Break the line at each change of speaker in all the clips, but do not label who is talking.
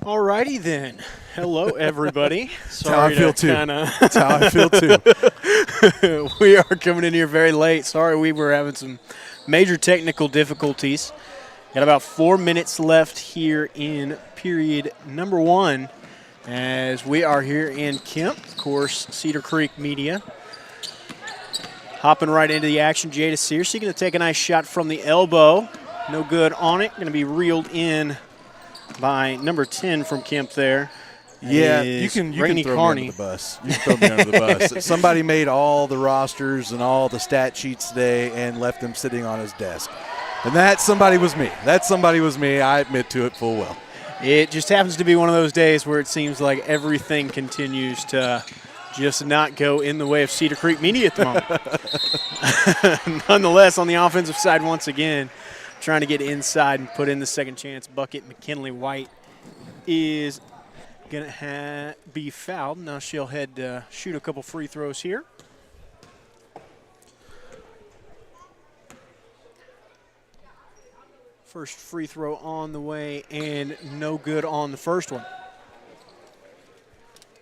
Alrighty then. Hello, everybody.
That's how I feel too. That's how I feel too.
We are coming in here very late. Sorry, we were having some major technical difficulties. Got about 4 minutes left here in period number one as we are here in Kemp, of course, Cedar Creek Media. Hopping right into the action, Jada Searcy going to take a nice shot from the elbow. No good on it. Going to be reeled in by number 10 from Kemp there.
Yeah, you can throw me under the bus. You can throw me under the bus. Somebody made all the rosters and all the stat sheets today and left them sitting on his desk. And that somebody was me. I admit to it full well.
It just happens to be one of those days where it seems like everything continues to just not go in the way of Cedar Creek Media at the moment. Nonetheless, on the offensive side once again, trying to get inside and put in the second chance bucket. McKinley White is going to be fouled. Now she'll head to shoot a couple free throws here. First free throw on the way and no good on the first one.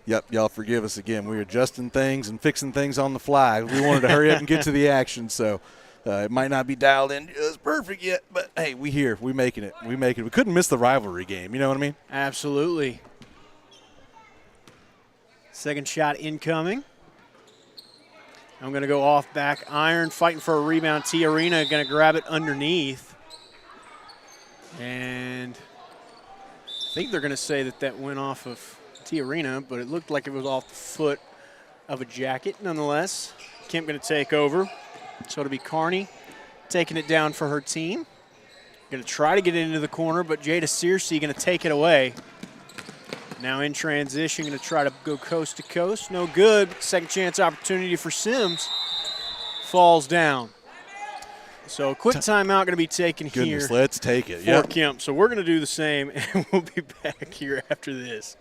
Yep, y'all forgive us again. We're adjusting things and fixing things on the fly. We wanted to hurry up and get to the action, so it might not be dialed in just perfect yet, but hey, we here. We making it. We couldn't miss the rivalry game. You know what I mean?
Absolutely. Second shot incoming. I'm going to go off back iron, fighting for a rebound. T Arena going to grab it underneath. And I think they're going to say that went off of T Arena, but it looked like it was off the foot of a jacket. Nonetheless, Kemp going to take over. So it'll be Carney taking it down for her team. Going to try to get it into the corner, but Jada Searcy going to take it away. Now in transition, going to try to go coast to coast. No good. Second chance opportunity for Sims. Falls down. So a quick timeout going to be taken here.
Let's take it.
For Kemp. So we're going to do the same, and we'll be back here after this.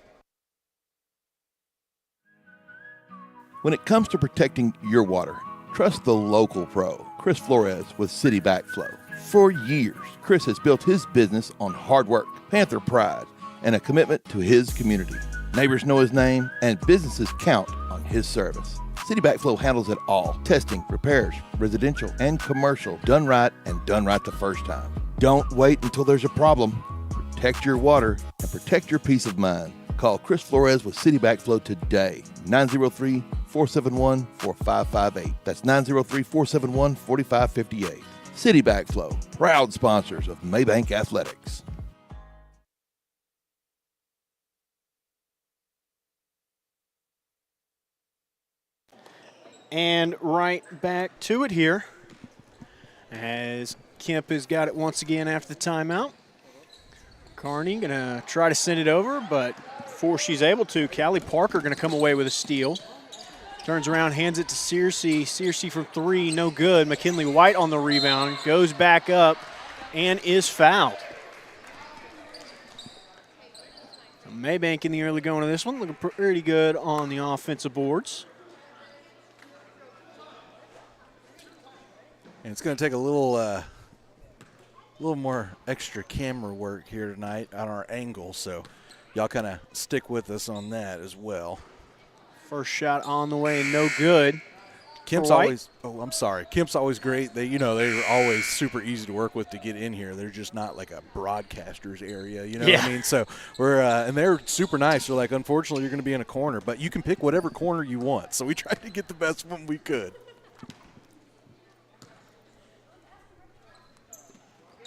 When it comes to protecting your water, trust the local pro, Chris Flores with City Backflow. For years, Chris has built his business on hard work, Panther pride, and a commitment to his community. Neighbors know his name, and businesses count on his service. City Backflow handles it all. Testing, repairs, residential and commercial, done right and done right the first time. Don't wait until there's a problem. Protect your water and protect your peace of mind. Call Chris Flores with City Backflow today, 903-471-4558. That's 903-471-4558. City Backflow, proud sponsors of Mabank Athletics.
And right back to it here as Kemp has got it once again after the timeout. Carney going to try to send it over, but before she's able to, Callie Parker going to come away with a steal. Turns around, hands it to Searcy. Searcy from three, no good. McKinley White on the rebound, goes back up and is fouled. So Mabank in the early going of this one, looking pretty good on the offensive boards.
And it's going to take a little more extra camera work here tonight on our angle, so y'all kind of stick with us on that as well.
First shot on the way, no good.
Kemp's always great. They're always super easy to work with to get in here. They're just not like a broadcaster's area, you know what I mean? So we're and they're super nice. They're like, unfortunately, you're going to be in a corner, but you can pick whatever corner you want. So we tried to get the best one we could.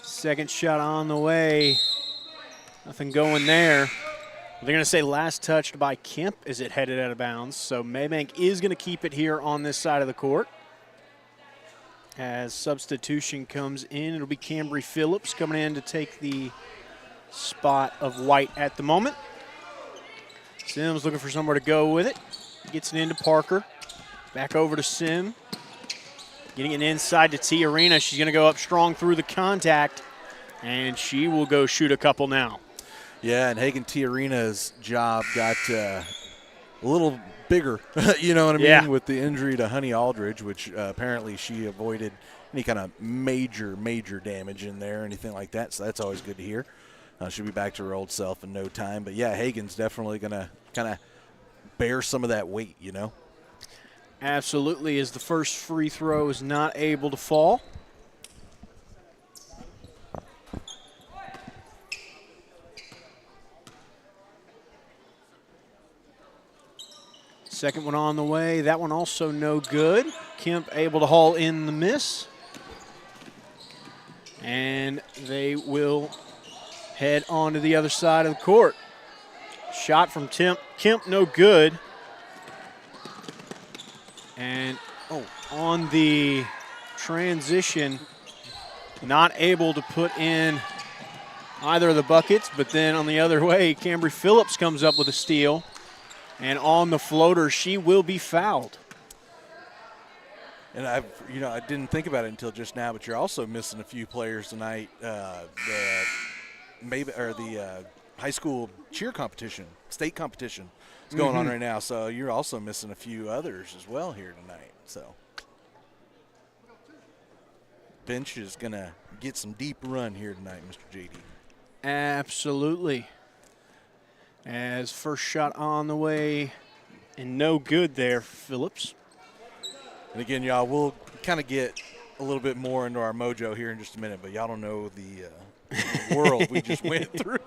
Second shot on the way. Nothing going there. They're going to say last touched by Kemp as it headed out of bounds. So Mabank is going to keep it here on this side of the court. As substitution comes in, it'll be Cambry Phillips coming in to take the spot of White at the moment. Sims looking for somewhere to go with it. Gets it into Parker. Back over to Sim. Getting it inside to T Arena. She's going to go up strong through the contact, and she will go shoot a couple now.
Yeah, and Hagen T Arena's job got a little bigger, you know what I mean,
Yeah.
with the injury to Honey Aldridge, which apparently she avoided any kind of major damage in there, anything like that. So that's always good to hear. She'll be back to her old self in no time. But, yeah, Hagen's definitely going to kind of bear some of that weight, you know.
Absolutely, as the first free throw is not able to fall. Second one on the way. That one also no good. Kemp able to haul in the miss. And they will head on to the other side of the court. Shot from Kemp, no good. And on the transition, not able to put in either of the buckets, but then on the other way, Cambry Phillips comes up with a steal. And on the floater, she will be fouled.
And I didn't think about it until just now, but you're also missing a few players tonight. The high school cheer competition, state competition is going on right now. So you're also missing a few others as well here tonight. So bench is going to get some deep run here tonight, Mr. JD.
Absolutely. As first shot on the way and no good there, Phillips.
And again, y'all, we'll kind of get a little bit more into our mojo here in just a minute, but y'all don't know the world we just went through.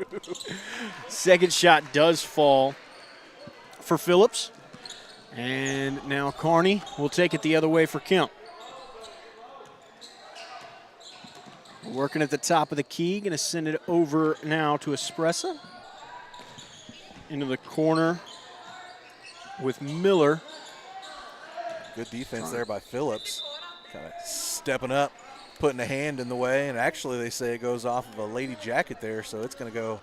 Second shot does fall for Phillips. And now Carney will take it the other way for Kemp. Working at the top of the key, going to send it over now to Espressa. Into the corner with Miller.
Good defense there by Phillips. Kind of stepping up, putting a hand in the way, and actually they say it goes off of a Lady Jacket there, so it's going to go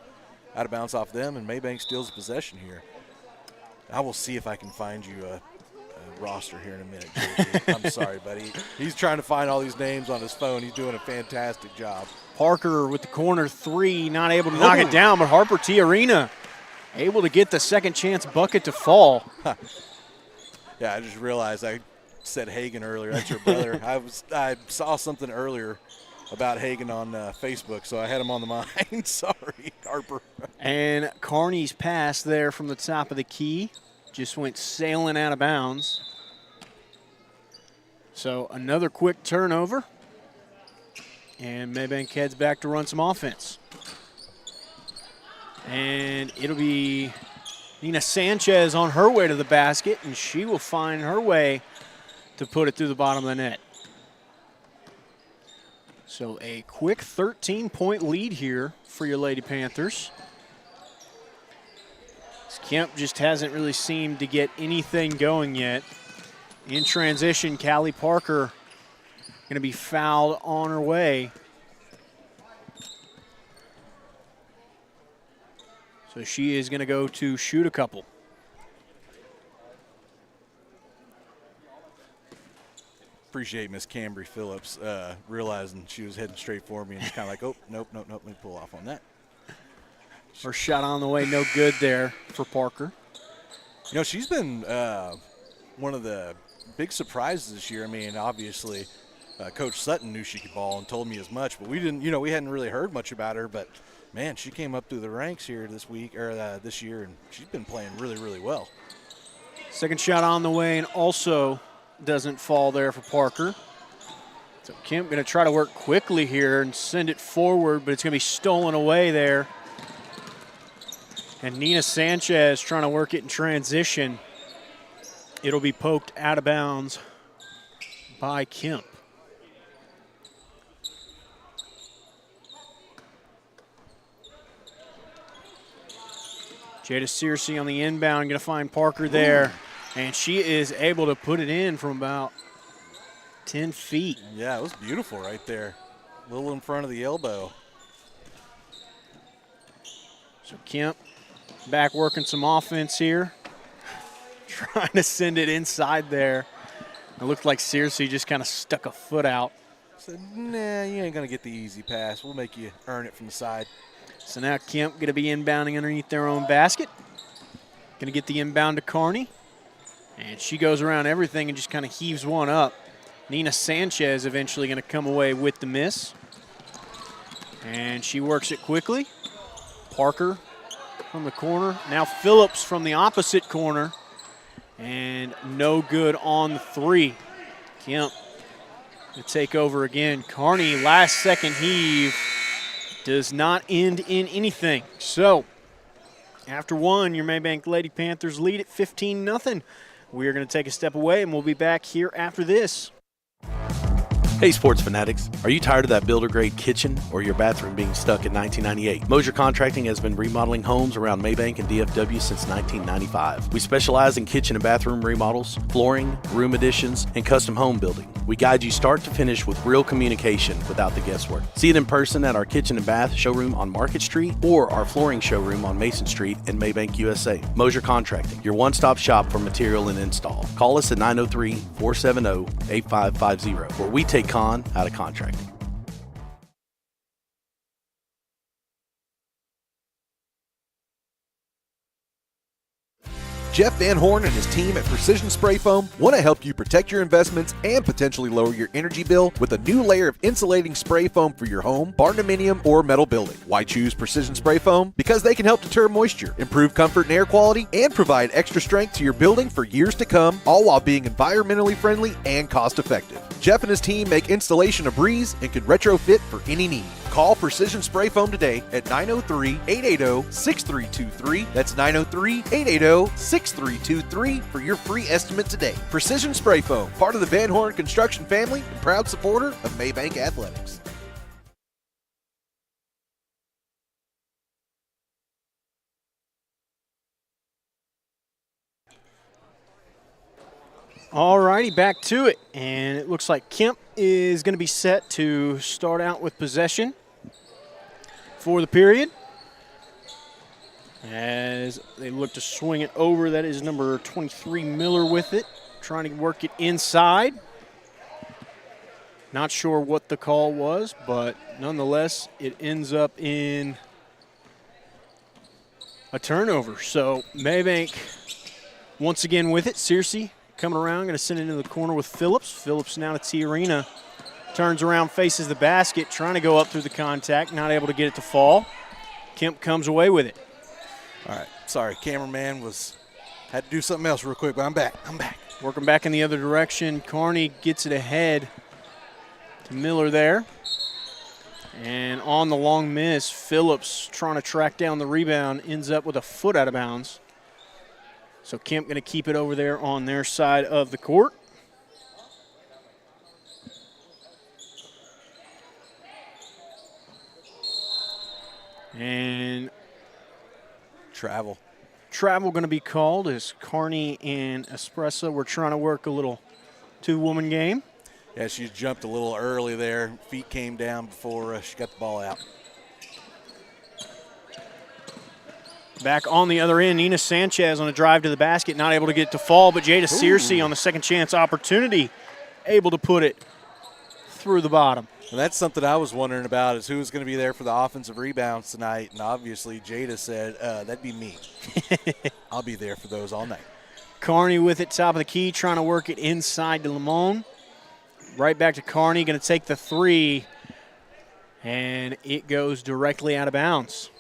out of bounds off them, and Mabank steals possession here. I will see if I can find you a roster here in a minute, JD. I'm sorry, buddy. He's trying to find all these names on his phone. He's doing a fantastic job.
Parker with the corner three, not able to knock it down, but Harper Tiarina able to get the second chance bucket to fall.
Yeah, I just realized I said Hagen earlier. That's your brother. I saw something earlier about Hagen on Facebook, so I had him on the mind. Sorry, Harper.
And Carney's pass there from the top of the key just went sailing out of bounds. So another quick turnover. And Mabank heads back to run some offense. And it'll be Nina Sanchez on her way to the basket, and she will find her way to put it through the bottom of the net. So a quick 13-point lead here for your Lady Panthers. Kemp just hasn't really seemed to get anything going yet. In transition, Callie Parker going to be fouled on her way. So she is going to go to shoot a couple.
Appreciate Miss Cambry Phillips realizing she was heading straight for me and just kind of like, oh, nope, let me pull off on that.
First shot on the way, no good there for Parker.
You know, she's been one of the big surprises this year. I mean, obviously, Coach Sutton knew she could ball and told me as much, but we didn't, we hadn't really heard much about her, but man, she came up through the ranks here this year, and she's been playing really, really well.
Second shot on the way and also doesn't fall there for Parker. So Kemp going to try to work quickly here and send it forward, but it's going to be stolen away there. And Nina Sanchez trying to work it in transition. It'll be poked out of bounds by Kemp. Jada Searcy on the inbound, going to find Parker there. Ooh. And she is able to put it in from about 10 feet.
Yeah, it was beautiful right there. A little in front of the elbow.
So Kemp back working some offense here. Trying to send it inside there. It looked like Searcy just kind of stuck a foot out.
Said, nah, you ain't going to get the easy pass. We'll make you earn it from the side.
So now Kemp going to be inbounding underneath their own basket. Going to get the inbound to Carney. And she goes around everything and just kind of heaves one up. Nina Sanchez eventually going to come away with the miss. And she works it quickly. Parker from the corner. Now Phillips from the opposite corner. And no good on the three. Kemp to take over again. Carney, last second heave, does not end in anything. So, after one, your Mabank Lady Panthers lead at 15-0. We are going to take a step away, and we'll be back here after this.
Hey sports fanatics, are you tired of that builder-grade kitchen or your bathroom being stuck in 1998? Mosier Contracting has been remodeling homes around Mabank and DFW since 1995. We specialize in kitchen and bathroom remodels, flooring, room additions, and custom home building. We guide you start to finish with real communication without the guesswork. See it in person at our kitchen and bath showroom on Market Street or our flooring showroom on Mason Street in Mabank, USA. Mosier Contracting, your one-stop shop for material and install. Call us at 903-470-8550, where we take out of contracting.
Jeff Van Horn and his team at Precision Spray Foam want to help you protect your investments and potentially lower your energy bill with a new layer of insulating spray foam for your home, barndominium, or metal building. Why choose Precision Spray Foam? Because they can help deter moisture, improve comfort and air quality, and provide extra strength to your building for years to come, all while being environmentally friendly and cost-effective. Jeff and his team make installation a breeze and can retrofit for any need. Call Precision Spray Foam today at 903-880-6323. That's 903-880-6323 for your free estimate today. Precision Spray Foam, part of the Van Horn Construction family and proud supporter of Mabank Athletics.
All righty, back to it. And it looks like Kemp is going to be set to start out with possession for the period. As they look to swing it over, that is number 23, Miller, with it, trying to work it inside. Not sure what the call was, but nonetheless, it ends up in a turnover. So Mabank once again with it. Searcy coming around, going to send it into the corner with Phillips. Phillips now to Tiarina. Turns around, faces the basket, trying to go up through the contact, not able to get it to fall. Kemp comes away with it.
All right, sorry, cameraman had to do something else real quick, but I'm back.
Working back in the other direction. Carney gets it ahead to Miller there. And on the long miss, Phillips trying to track down the rebound, ends up with a foot out of bounds. So Kemp going to keep it over there on their side of the court. And travel going to be called as Carney and Espressa were trying to work a little two-woman game.
Yeah, she jumped a little early there. Feet came down before she got the ball out.
Back on the other end, Nina Sanchez on a drive to the basket, not able to get it to fall, but Jada Searcy on the second chance opportunity, able to put it through the bottom.
And that's something I was wondering about, is who was going to be there for the offensive rebounds tonight. And obviously Jada said, that'd be me. I'll be there for those all night.
Carney with it, top of the key, trying to work it inside to Lamone. Right back to Carney, going to take the three, and it goes directly out of bounds.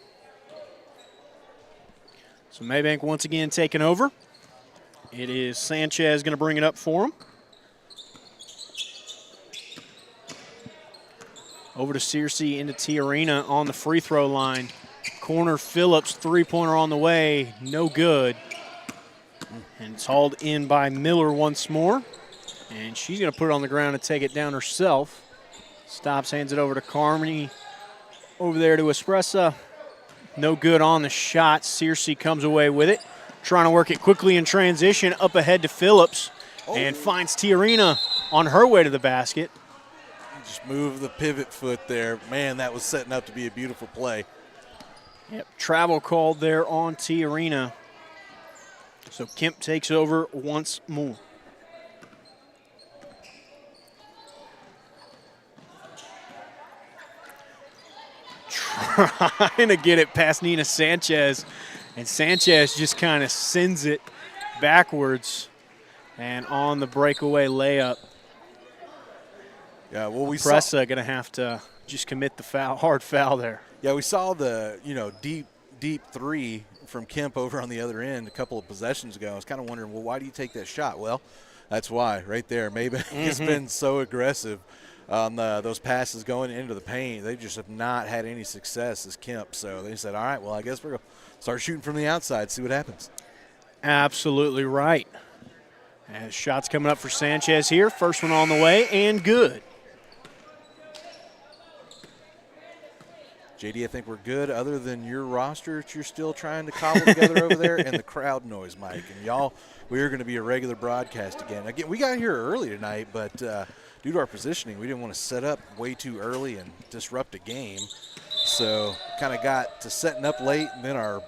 So Mabank once again taking over. It is Sanchez going to bring it up for him. Over to Searcy, into Tiarina on the free throw line. Corner Phillips, three-pointer on the way, no good. And it's hauled in by Miller once more. And she's going to put it on the ground and take it down herself. Stops, hands it over to Carney. Over there to Espressa. No good on the shot. Searcy comes away with it. Trying to work it quickly in transition, up ahead to Phillips. And finds Tiarina on her way to the basket.
Just move the pivot foot there. Man, that was setting up to be a beautiful play.
Yep, travel called there on Tiarina. So Kemp takes over once more. Trying to get it past Nina Sanchez, and Sanchez just kind of sends it backwards. And on the breakaway layup,
yeah, well,
Pressa going to have to just commit the foul, hard foul there.
Yeah, we saw the, deep deep three from Kemp over on the other end a couple of possessions ago. I was kind of wondering, well, why do you take that shot? Well, that's why right there. Mabank has been so aggressive on those passes going into the paint. They just have not had any success as Kemp. So they said, all right, well, I guess we're going to start shooting from the outside, see what happens.
Absolutely right. As shots coming up for Sanchez here. First one on the way and good.
JD, I think we're good other than your roster that you're still trying to cobble together over there and the crowd noise, Mike. And y'all, we are going to be a regular broadcast again. Again, we got here early tonight, but due to our positioning, we didn't want to set up way too early and disrupt a game. So kind of got to setting up late, and then our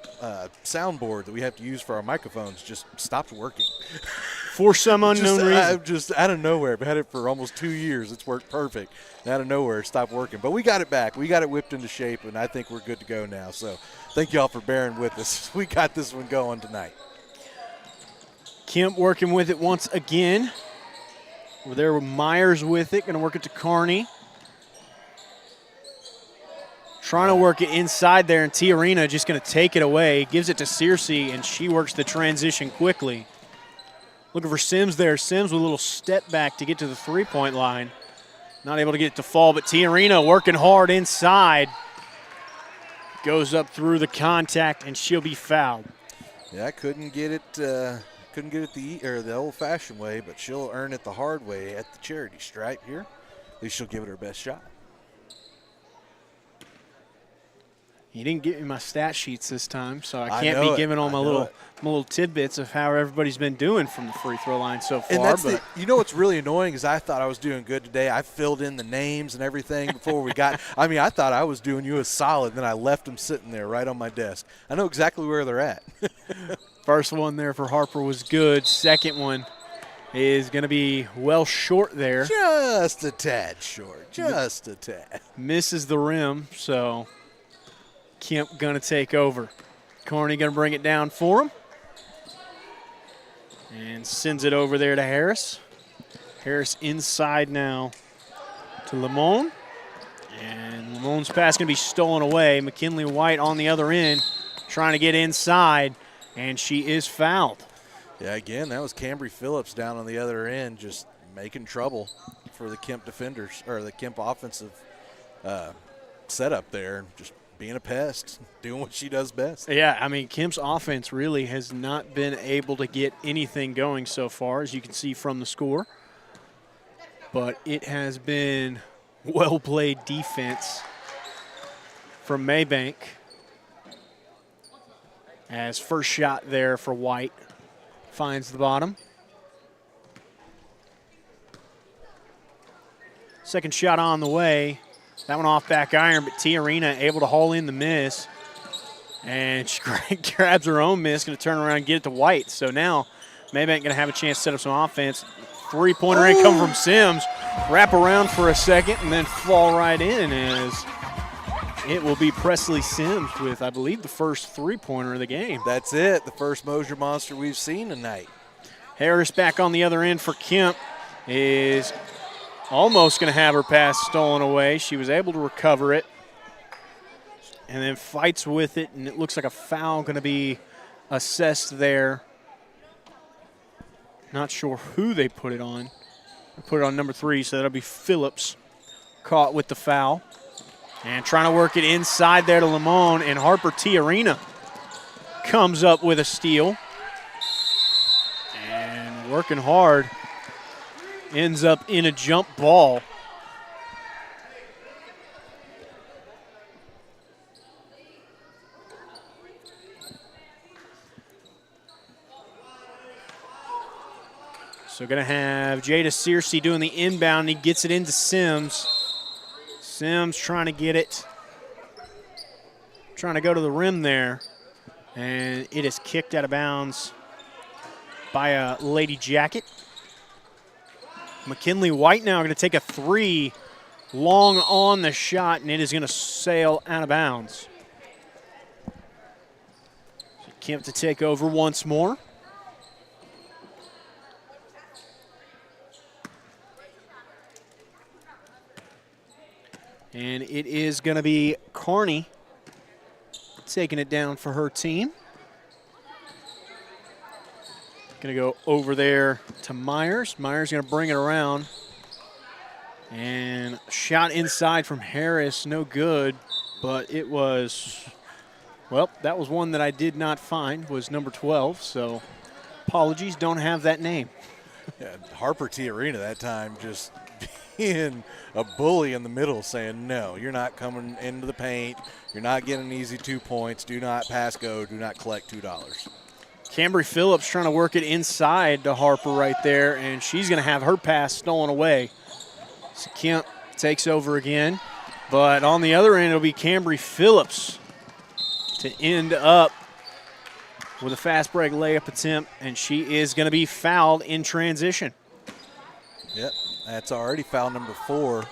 soundboard that we have to use for our microphones just stopped working.
For some unknown reason.
Just out of nowhere. I've had it for almost 2 years. It's worked perfect. And out of nowhere, it stopped working. But we got it back. We got it whipped into shape, and I think we're good to go now. So thank you all for bearing with us. We got this one going tonight.
Kemp working with it once again. We're there with Myers with it. Going to work it to Carney. Trying to work it inside there, and Tiarina just going to take it away. Gives it to Searcy, and she works the transition quickly. Looking for Sims there. Sims with a little step back to get to the three-point line. Not able to get it to fall, but Tiarina working hard inside. Goes up through the contact, and she'll be fouled.
Yeah, couldn't get it the old-fashioned way, but she'll earn it the hard way at the charity stripe here. At least she'll give it her best shot.
You didn't give me my stat sheets this time, so I can't be giving all my little tidbits of how everybody's been doing from the free throw line so far.
And that's you know what's really annoying is I thought I was doing good today. I filled in the names and everything before we got – I mean, I thought I was doing you a solid, and then I left them sitting there right on my desk. I know exactly where they're at.
First one there for Harper was good. Second one is going to be well short there.
Just a tad short, just a tad.
Misses the rim, so – Kemp going to take over. Carney going to bring it down for him. And sends it over there to Harris. Harris inside now to Lamone. And Lamone's pass going to be stolen away. McKinley White on the other end trying to get inside, and she is fouled.
Yeah, again, that was Cambry Phillips down on the other end just making trouble for the Kemp defenders, or the Kemp offensive setup there. Just being a pest, doing what she does best.
Yeah, I mean, Kemp's offense really has not been able to get anything going so far, as you can see from the score. But it has been well-played defense from Mabank. As first shot there for White finds the bottom. Second shot on the way. That one off back iron, but Tiarina able to haul in the miss. And she grabs her own miss, going to turn around and get it to White. So now Mabank going to have a chance to set up some offense. Three-pointer in come from Sims. Wrap around for a second and then fall right in as it will be Presley Sims with, I believe, the first three-pointer of the game.
That's it, the first Mosier Monster we've seen tonight.
Harris back on the other end for Kemp is almost going to have her pass stolen away. She was able to recover it and then fights with it, and it looks like a foul going to be assessed there. Not sure who they put it on. They put it on number 3, so that'll be Phillips caught with the foul. And trying to work it inside there to Lamone, and Harper Tiarina comes up with a steal. And working hard. Ends up in a jump ball. So going to have Jada Searcy doing the inbound. He gets it into Sims. Sims trying to get it. Trying to go to the rim there. And it is kicked out of bounds by a Lady Jacket. McKinley White now going to take a three, long on the shot, and it is going to sail out of bounds. So Kemp to take over once more. And it is going to be Carney taking it down for her team. Going to go over there to Myers. Myers going to bring it around. And shot inside from Harris, no good. But it was, well, that was one that I did not find, was number 12. So apologies, don't have that name.
Yeah, Harper Tiarina that time just being a bully in the middle, saying, no, you're not coming into the paint. You're not getting an easy 2 points. Do not pass go. Do not collect $2.
Cambry Phillips trying to work it inside to Harper right there, and she's going to have her pass stolen away. So Kemp takes over again. But on the other end, it'll be Cambry Phillips to end up with a fast break layup attempt, and she is going to be fouled in transition.
Yep, that's already foul number 4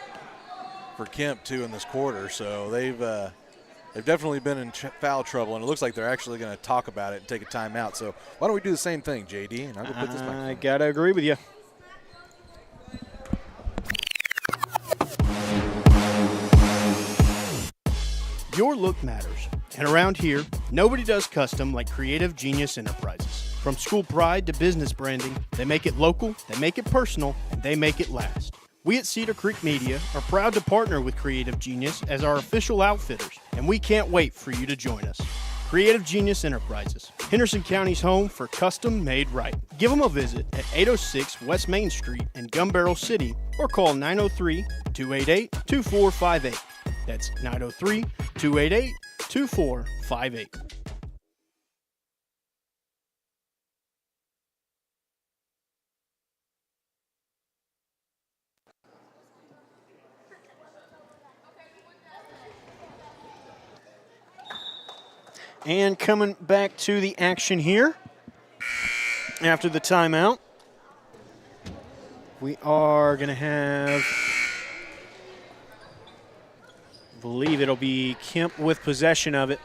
for Kemp, too, in this quarter. So they've definitely been in foul trouble, and it looks like they're actually going to talk about it and take a timeout. So why don't we do the same thing, JD? And I'll go put this back.
I got to agree with you.
Your look matters, and around here, nobody does custom like Creative Genius Enterprises. From school pride to business branding, they make it local, they make it personal, and they make it last. We at Cedar Creek Media are proud to partner with Creative Genius as our official outfitters, and we can't wait for you to join us. Creative Genius Enterprises, Henderson County's home for custom made right. Give them a visit at 806 West Main Street in Gun Barrel City or call 903-288-2458. That's 903-288-2458.
And coming back to the action here after the timeout, we are going to have, I believe it'll be Kemp with possession of it.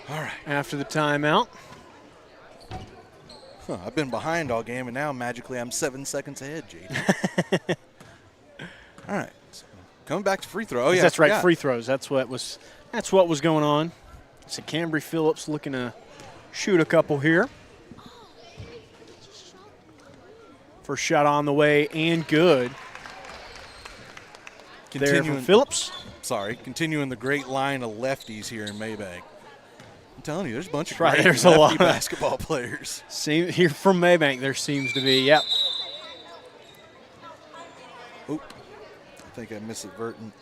All right.
After the timeout.
I've been behind all game, and now magically I'm 7 seconds ahead, JD. All right. So coming back to free throw. Oh, yeah.
That's right, free throws. That's what was going on. So Cambry Phillips looking to shoot a couple here. First shot on the way and good. There from Phillips.
Continuing the great line of lefties here in Mabank. I'm telling you, there's a bunch of
there's a lot of
basketball players.
Here from Mabank, there seems to be. Yep.
Oh, I think I misadvertent.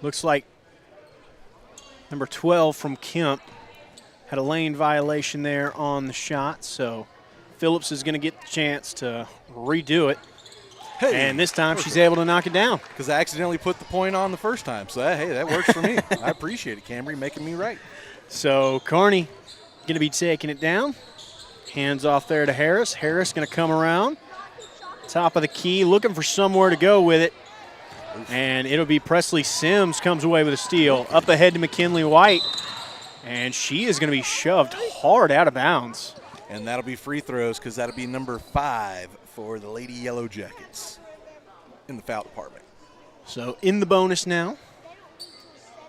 Looks like number 12 from Kemp had a lane violation there on the shot, so Phillips is going to get the chance to redo it.
Hey,
and this time she's able to knock it down.
Because I accidentally put the point on the first time. So, hey, that works for me. I appreciate it, Cambry, making me right.
So Carney going to be taking it down. Hands off there to Harris. Harris going to come around. Top of the key, looking for somewhere to go with it. And it'll be Presley Sims comes away with a steal. Up ahead to McKinley White. And she is going to be shoved hard out of bounds.
And that'll be free throws because that'll be number 5 for the Lady Yellowjackets in the foul department.
So in the bonus now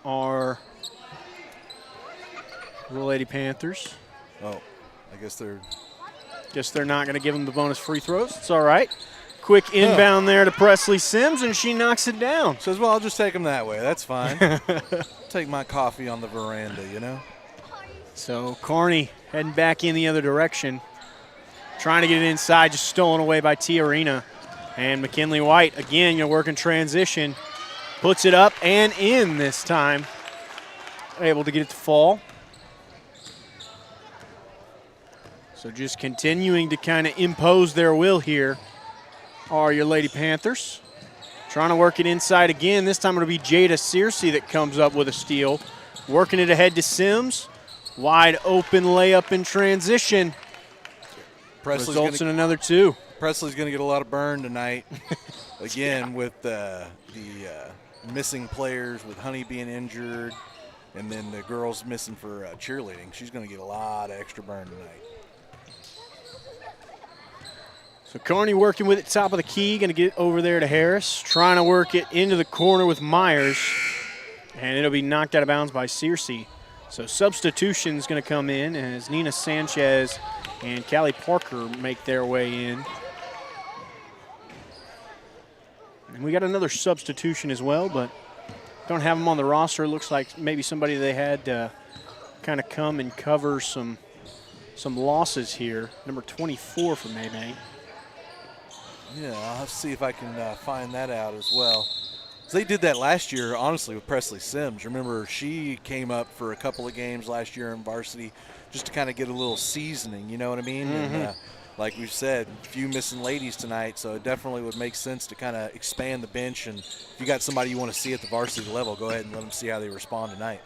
are the Lady Panthers.
Oh, I guess they're
not going to give them the bonus free throws. It's all right. Quick inbound there to Presley Sims, and she knocks it down.
Says, well, I'll just take them that way. That's fine. Take my coffee on the veranda, you know.
So Carney heading back in the other direction. Trying to get it inside, just stolen away by Tiarina. And McKinley White, again, working transition. Puts it up and in this time. Able to get it to fall. So just continuing to kind of impose their will here are your Lady Panthers. Trying to work it inside again. This time it'll be Jada Searcy that comes up with a steal. Working it ahead to Sims. Wide open layup in transition. Results in another 2.
Presley's going to get a lot of burn tonight. Again, with the missing players, with Honey being injured, and then the girls missing for cheerleading. She's going to get a lot of extra burn tonight.
So Carney working with it top of the key, going to get it over there to Harris. Trying to work it into the corner with Myers. And it'll be knocked out of bounds by Searcy. So substitution's going to come in as Nina Sanchez and Callie Parker make their way in. And we got another substitution as well, but don't have them on the roster. It looks like maybe somebody they had kind of come and cover some losses here. Number 24 for Mabank.
Yeah, I'll have to see if I can find that out as well. So they did that last year, honestly, with Presley Sims. Remember, she came up for a couple of games last year in varsity just to kind of get a little seasoning, you know what I mean? Mm-hmm. And like we said, a few missing ladies tonight, so it definitely would make sense to kind of expand the bench. And if you got somebody you want to see at the varsity level, go ahead and let them see how they respond tonight.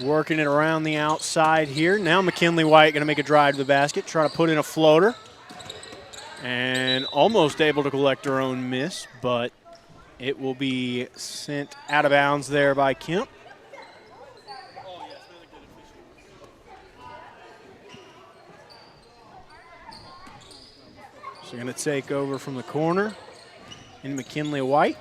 Working it around the outside here. Now McKinley White going to make a drive to the basket, try to put in a floater. And almost able to collect her own miss, but it will be sent out of bounds there by Kemp. So going to take over from the corner in McKinley White.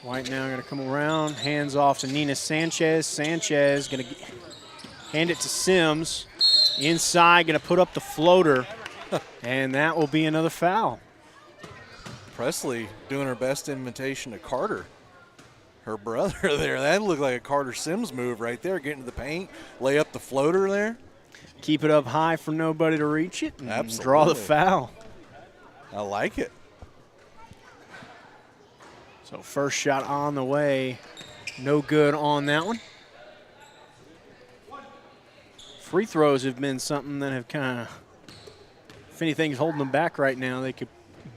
White now going to come around, hands off to Nina Sanchez. Sanchez going to hand it to Sims. Inside, going to put up the floater, and that will be another foul.
Presley doing her best imitation of Carter, her brother there. That looked like a Carter Sims move right there, getting to the paint, lay up the floater there.
Keep it up high for nobody to reach it and
Absolutely.
Draw the foul.
I like it.
So first shot on the way, no good on that one. Free throws have been something that have kind of, if anything's holding them back right now, they could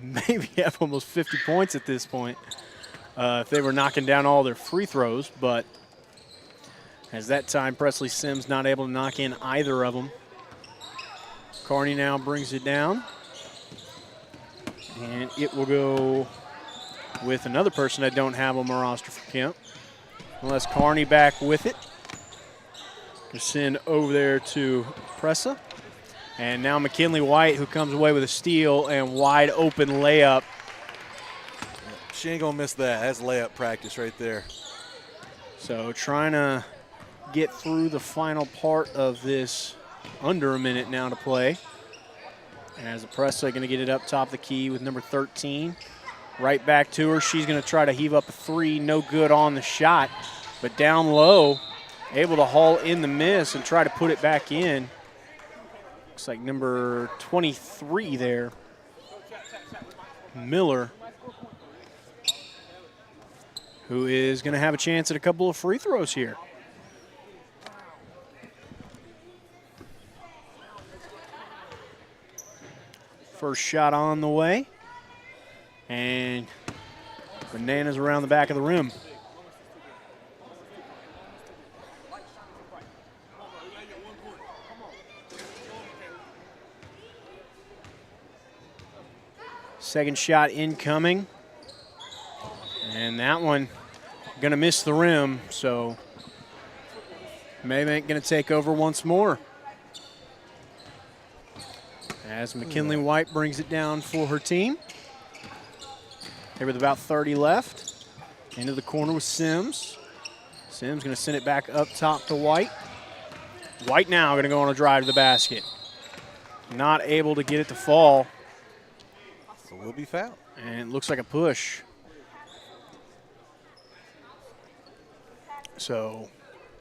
maybe have almost 50 points at this point if they were knocking down all their free throws. But as that time, Presley Sims not able to knock in either of them. Carney now brings it down. And it will go with another person that don't have on the roster for Kemp. Unless Carney back with it. Gonna send over there to Pressa. And now McKinley White, who comes away with a steal and wide open layup.
She ain't gonna miss that. That's layup practice right there.
So trying to get through the final part of this, under a minute now to play. As Pressa gonna get it up top of the key with number 13. Right back to her. She's gonna try to heave up a three. No good on the shot, but down low, able to haul in the miss and try to put it back in. Looks like number 23 there, Miller, who is going to have a chance at a couple of free throws here. First shot on the way. And bananas around the back of the rim. Second shot incoming. And that one going to miss the rim, so Mabank going to take over once more. As McKinley White brings it down for her team. Here with about 30 left. Into the corner with Sims. Sims going to send it back up top to White. White now going to go on a drive to the basket. Not able to get it to fall.
So we'll be fouled.
And it looks like a push. So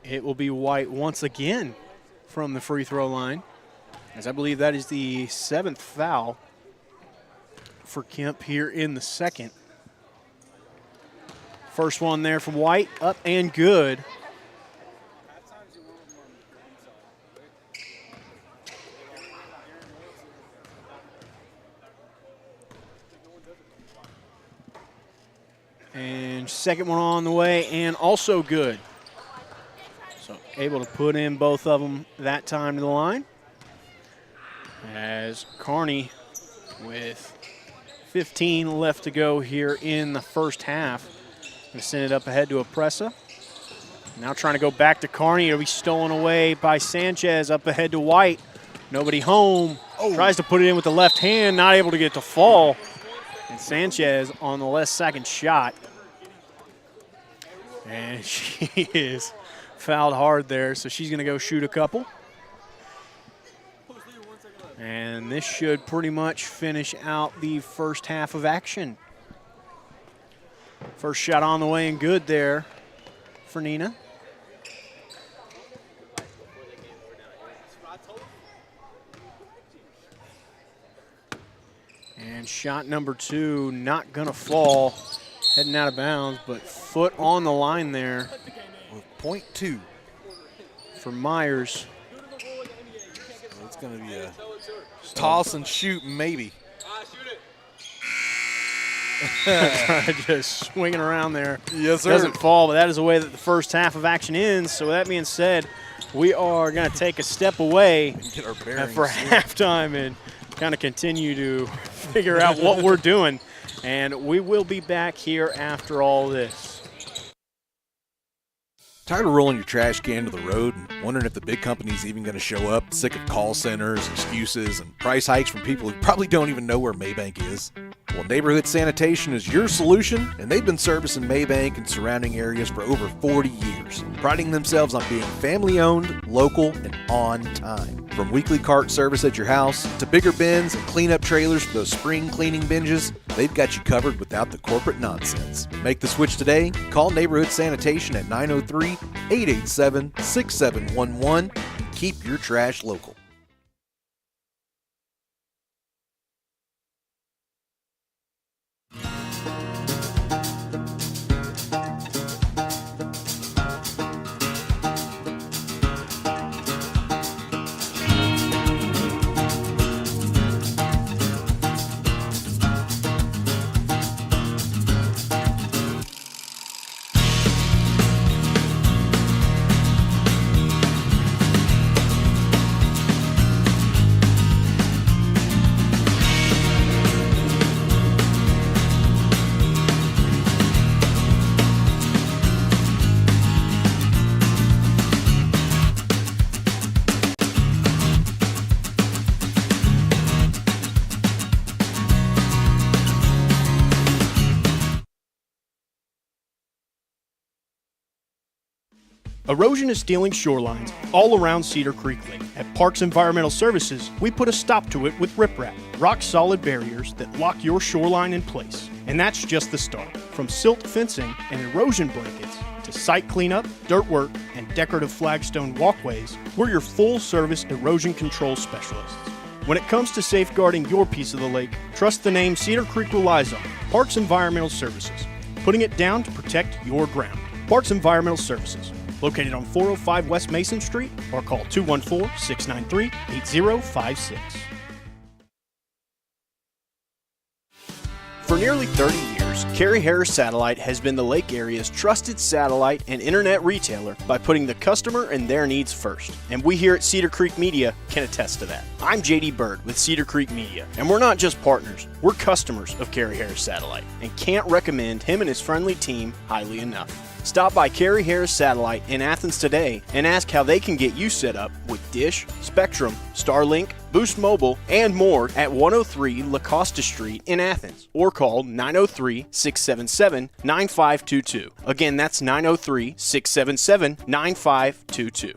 it will be White once again from the free throw line, as I believe that is the 7th foul for Kemp here in the second. First one there from White, up and good. And second one on the way, and also good. So able to put in both of them that time to the line. As Carney with 15 left to go here in the first half. Going to send it up ahead to Pressa. Now trying to go back to Carney. It'll be stolen away by Sanchez, up ahead to White. Nobody home. Oh. Tries to put it in with the left hand, not able to get it to fall. And Sanchez on the last second shot And she is fouled hard there, so she's going to go shoot a couple. And this should pretty much finish out the first half of action. First shot on the way and good there for Nina. And shot number 2, not gonna fall, heading out of bounds, but foot on the line there.
With .2
for Myers.
So it's gonna be a toss and shoot maybe.
Just swinging around there.
Yes, sir.
Doesn't fall, but that is the way that the first half of action ends. So with that being said, we are going to take a step away
Get our bearings.
for halftime and kind of continue to figure out what we're doing. And we will be back here after all this.
Tired of rolling your trash can to the road and wondering if the big company's even going to show up? Sick of call centers, excuses, and price hikes from people who probably don't even know where Mabank is? Well, Neighborhood Sanitation is your solution, and they've been servicing Mabank and surrounding areas for over 40 years, priding themselves on being family-owned, local, and on time. From weekly cart service at your house to bigger bins and cleanup trailers for those spring cleaning binges, they've got you covered without the corporate nonsense. Make the switch today. Call Neighborhood Sanitation at 903-887-6711 and keep your trash local.
Erosion is stealing shorelines all around Cedar Creek Lake. At Parks Environmental Services, we put a stop to it with riprap, rock-solid barriers that lock your shoreline in place. And that's just the start. From silt fencing and erosion blankets to site cleanup, dirt work, and decorative flagstone walkways, we're your full-service erosion control specialists. When it comes to safeguarding your piece of the lake, trust the name Cedar Creek relies on, Parks Environmental Services, putting it down to protect your ground. Parks Environmental Services, located on 405 West Mason Street, or call 214-693-8056. For nearly 30 years, Carrie Harris Satellite has been the Lake area's trusted satellite and internet retailer by putting the customer and their needs first. And we here at Cedar Creek Media can attest to that. I'm JD Bird with Cedar Creek Media, and we're not just partners, we're customers of Carrie Harris Satellite, and can't recommend him and his friendly team highly enough. Stop by Carrie Harris Satellite in Athens today and ask how they can get you set up with Dish, Spectrum, Starlink, Boost Mobile, and more at 103 La Costa Street in Athens, or call 903-677-9522. Again, that's 903-677-9522.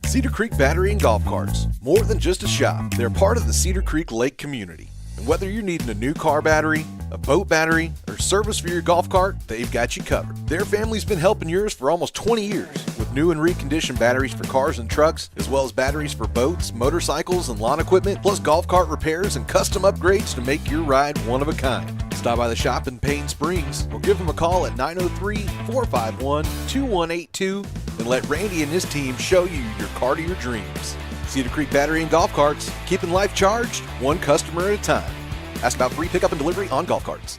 Cedar Creek Battery and Golf Carts. More than just a shop, they're part of the Cedar Creek Lake community. And whether you're needing a new car battery, a boat battery, or service for your golf cart, they've got you covered. Their family's been helping yours for almost 20 years with new and reconditioned batteries for cars and trucks, as well as batteries for boats, motorcycles, and lawn equipment, plus golf cart repairs and custom upgrades to make your ride one of a kind. Stop by the shop in Payne Springs or give them a call at 903-451-2182 and let Randy and his team show you your cart of your dreams. Cedar Creek Battery and Golf Carts, keeping life charged one customer at a time. Ask about free pickup and delivery on golf carts.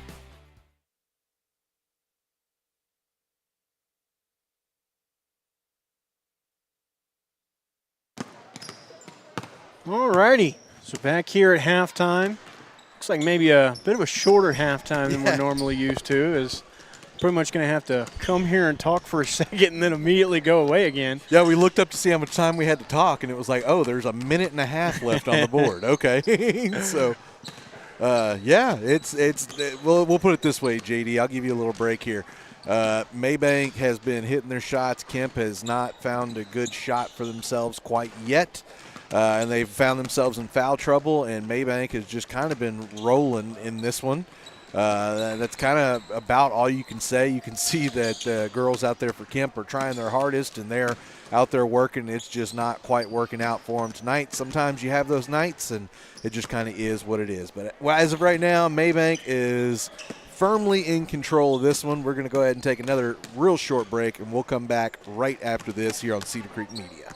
Alrighty, so back here at halftime. Looks like maybe a bit of a shorter halftime than we're normally used to, as pretty much going to have to come here and talk for a second and then immediately go away again.
Yeah, we looked up to see how much time we had to talk, and it was like, oh, there's a minute and a half left on the board. Okay. So, yeah, we'll put it this way, JD. I'll give you a little break here. Mabank has been hitting their shots. Kemp has not found a good shot for themselves quite yet. And they've found themselves in foul trouble, and Mabank has just kind of been rolling in this one. That's kind of about all you can say. You can see that girls out there for Kemp are trying their hardest, and they're out there working. It's just not quite working out for them tonight. Sometimes you have those nights, and it just kind of is what it is. But as of right now, Mabank is firmly in control of this one. We're going to go ahead and take another real short break, and we'll come back right after this here on Cedar Creek Media.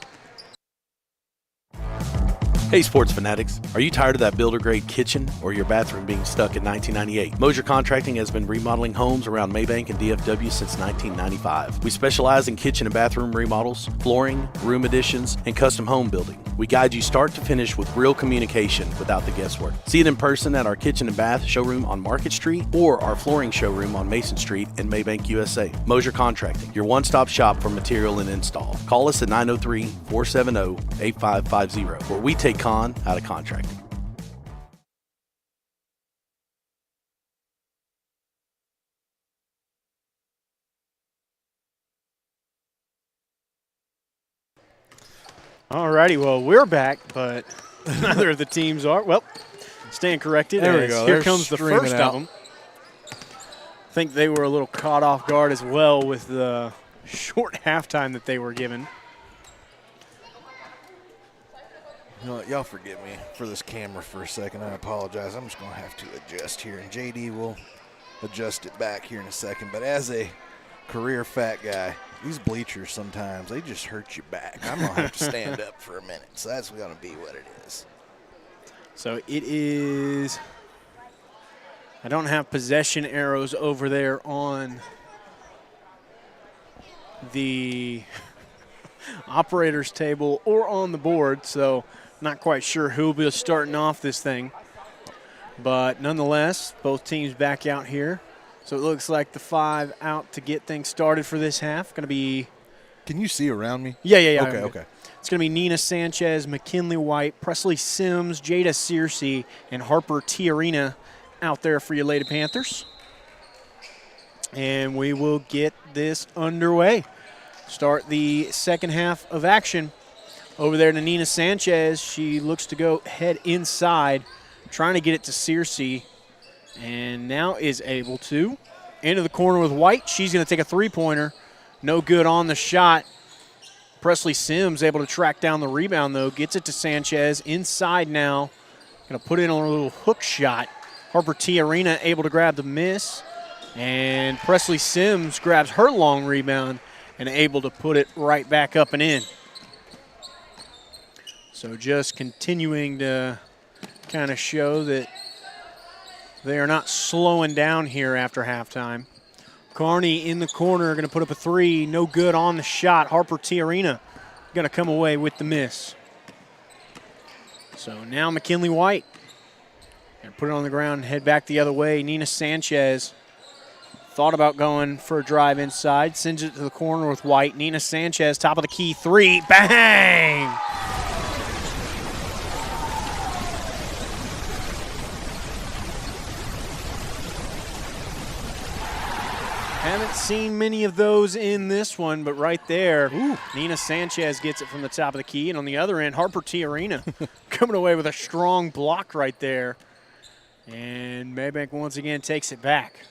Hey sports fanatics, are you tired of that builder-grade kitchen or your bathroom being stuck in 1998? Mosier Contracting has been remodeling homes around Mabank and DFW since 1995. We specialize in kitchen and bathroom remodels, flooring, room additions, and custom home building. We guide you start to finish with real communication without the guesswork. See it in person at our kitchen and bath showroom on Market Street or our flooring showroom on Mason Street in Mabank, USA. Mosier Contracting, your one-stop shop for material and install. Call us at 903-470-8550, where we take con out of contracting.
All righty, well, we're back, but neither of the teams are. Well, stand corrected.
There we go.
Here
They're
comes the first
out.
of them. I think they were a little caught off guard as well with the short halftime that they were given.
You know what, y'all forgive me for this camera for a second. I apologize. I'm just going to have to adjust here, and JD will adjust it back here in a second. But as a career fat guy, these bleachers sometimes, they just hurt your back. I'm going to have to stand up for a minute. So that's going to be what it is.
So it is, I don't have possession arrows over there on the operator's table or on the board, so not quite sure who will be starting off this thing. But nonetheless, both teams back out here. So it looks like the 5 out to get things started for this half. Going to be.
Can you see around me?
Yeah.
Okay.
It's going to be Nina Sanchez, McKinley White, Presley Sims, Jada Searcy, and Harper Tiarina out there for your Lady Panthers. And we will get this underway. Start the second half of action. Over there to Nina Sanchez. She looks to go head inside, trying to get it to Searcy, and now is able to. Into the corner with White. She's going to take a three-pointer. No good on the shot. Presley Sims able to track down the rebound, though. Gets it to Sanchez. Inside now. Going to put in a little hook shot. Harper Tiarina able to grab the miss. And Presley Sims grabs her long rebound and able to put it right back up and in. So just continuing to kind of show that they are not slowing down here after halftime. Carney in the corner going to put up a three. No good on the shot. Harper Tiarina going to come away with the miss. So now McKinley White. Going to put it on the ground and head back the other way. Nina Sanchez thought about going for a drive inside. Sends it to the corner with White. Nina Sanchez, top of the key, three. Bang! Haven't seen many of those in this one, but right there, Nina Sanchez gets it from the top of the key. And on the other end, Harper Tiarina coming away with a strong block right there. And Mabank once again takes it back.